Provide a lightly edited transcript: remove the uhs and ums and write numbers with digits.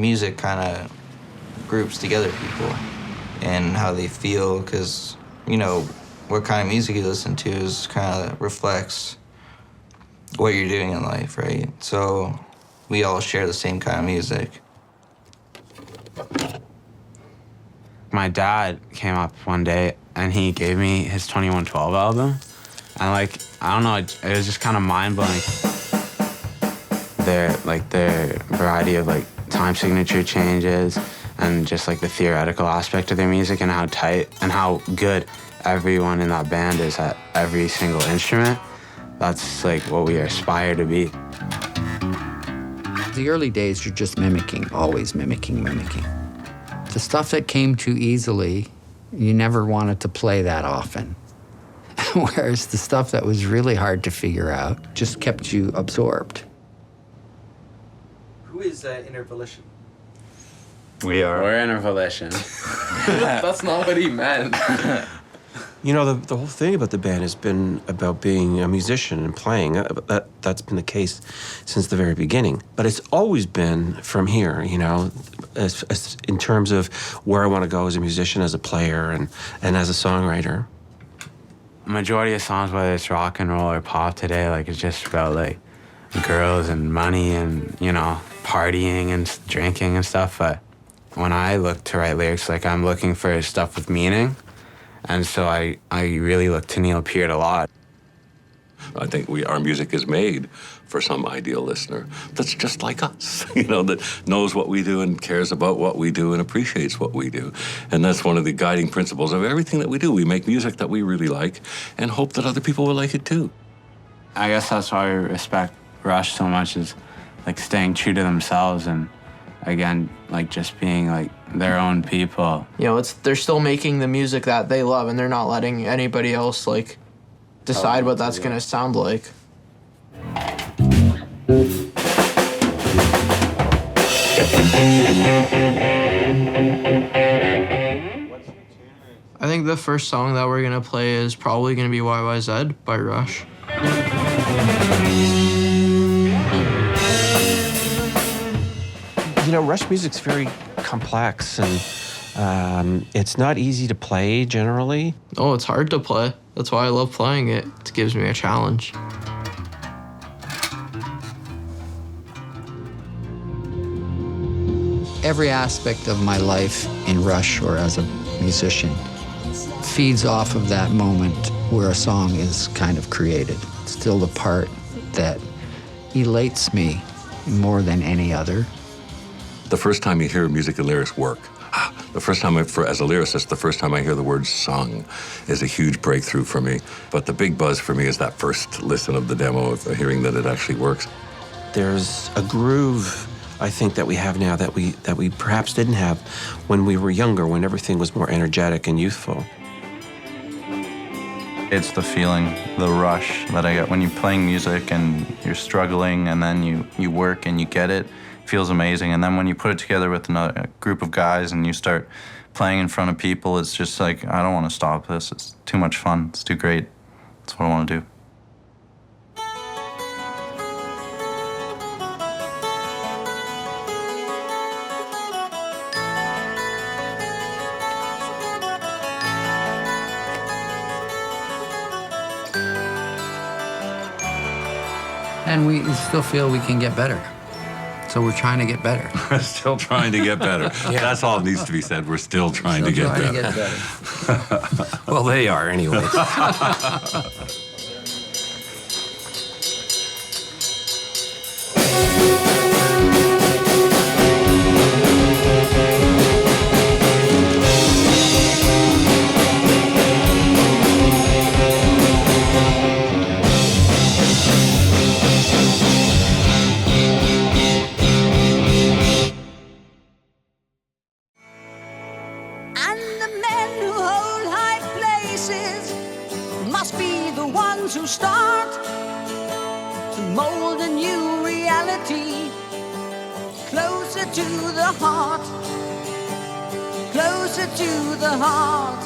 music kind of groups together people and how they feel, because, you know, what kind of music you listen to is kind of reflects what you're doing in life, right? So we all share the same kind of music. My dad came up one day and he gave me his 2112 album. And like, I don't know, it was just kind of mind-blowing. Their variety of like time signature changes and just like the theoretical aspect of their music and how tight and how good everyone in that band is at every single instrument. That's like what we aspire to be. The early days, you're just mimicking, always mimicking. The stuff that came too easily, you never wanted to play that often. Whereas the stuff that was really hard to figure out just kept you absorbed. Who is Inner Volition? We're Inner Volition. That's not what he meant. You know, the whole thing about the band has been about being a musician and playing. That's been the case since the very beginning. But it's always been from here, you know, as in terms of where I want to go as a musician, as a player, and as a songwriter. Majority of songs, whether it's rock and roll or pop today, like it's just about like girls and money and, you know, partying and drinking and stuff. But when I look to write lyrics, like I'm looking for stuff with meaning. And so I really look to Neil Peart a lot. I think our music is made for some ideal listener that's just like us, you know, that knows what we do and cares about what we do and appreciates what we do. And that's one of the guiding principles of everything that we do. We make music that we really like and hope that other people will like it too. I guess that's why we respect Rush so much, is like staying true to themselves and, again, like just being like their own people. You know, they're still making the music that they love, and they're not letting anybody else like decide what that's gonna sound like. I think the first song that we're gonna play is probably gonna be YYZ by Rush. You know, Rush music's very complex, and it's not easy to play generally. Oh, it's hard to play. That's why I love playing it. It gives me a challenge. Every aspect of my life in Rush or as a musician feeds off of that moment where a song is kind of created. It's still the part that elates me more than any other. The first time you hear music and lyrics work, the first time, as a lyricist, the first time I hear the word sung is a huge breakthrough for me. But the big buzz for me is that first listen of the demo, of hearing that it actually works. There's a groove, I think, that we have now that we perhaps didn't have when we were younger, when everything was more energetic and youthful. It's the feeling, the rush that I get when you're playing music and you're struggling, and then you work and you get it. It feels amazing. And then when you put it together with a group of guys and you start playing in front of people, it's just like, I don't want to stop this. It's too much fun. It's too great. That's what I want to do. And we still feel we can get better. So we're trying to get better. We're still trying to get better. Yeah. That's all that needs to be said. We're still trying to get better. Well, they are anyway. To start to mold a new reality, closer to the heart, closer to the heart.